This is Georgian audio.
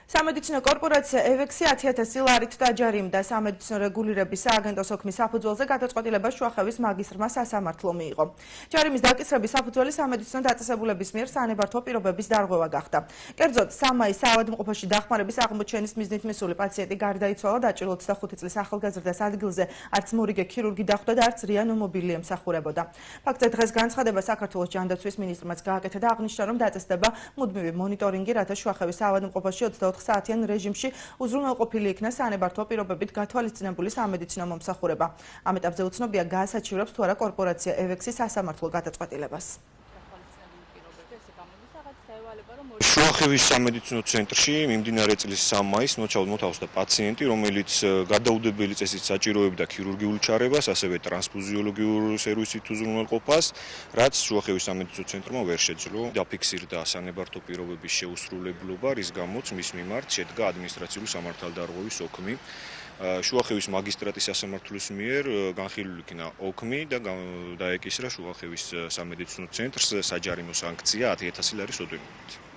სამედიცინო კორპორაცია ევექსი 10,000 ლარით დაჯარიმდა სამედიცინო რეგულირების სააგენტოს ოქმის საფუძველზე გადაწყვეტილებას შუახევის მაგისტრმა სასამართლო მიიღო. ჯარიმის დაკისრების საფუძველი სამედიცინო დაწესებულების მიერ საანებართვო პირობების დარღვევა გახდა. კერძოდ, სამაის საავადმყოფოში დახმარების აღმოჩენის მიზნით მისული პაციენტი გარდაიცვალა დაჭირულ 25 წლის ახალგაზრდას ადგილზე არც მორიგე ქირურგი დახვდა და არც რეანიმობილი ემსახურებოდა. ფაქტზე დღეს განცხადება საქართველოს ჯანდაცვის მინისტრმაც გააკეთა და აღნიშნა, რომ დაწესდება მუდმივი მონიტორინგი, რათა შუახევის საავადმყოფოში 24 საათიან რეჟიმში უზრუნველყოფილი იქნა საანებართვო პირობებით გათვალისწინებული სამედიცინო მომსახურება. ამ ეტაპზე უცნობია გაასაჩივრებს თუ არა კორპორაცია ევექსი სასამართლო გადაწყვეტილებას. შუახევის სამედიცინო ცენტრში მიმდინარე წლის 3 მაისს მოთავსდა პაციენტი, რომელიც გადაუდებელი წესით საჭიროებდა ქირურგიულ ჩარებას, ასევე ტრანსფუზიოლოგიურ სერვისით უზრუნველყოფას, რაც შუახევის სამედიცინო ცენტრმა ვერ შეძლო. დაფიქსირდა საანებართვო პირობების შეუსრულებლობა, რის გამოც მის მიმართ შედგა ადმინისტრაციული სამართალდარღვევის ოქმი. შუახევის მაგისტრატის სასამართლოს მიერ განხილული იქნა ოქმი და დაეკისრა შუახევის სამედიცინო ცენტრს საჯარიმო სანქცია 10,000 ლარის ოდენობით.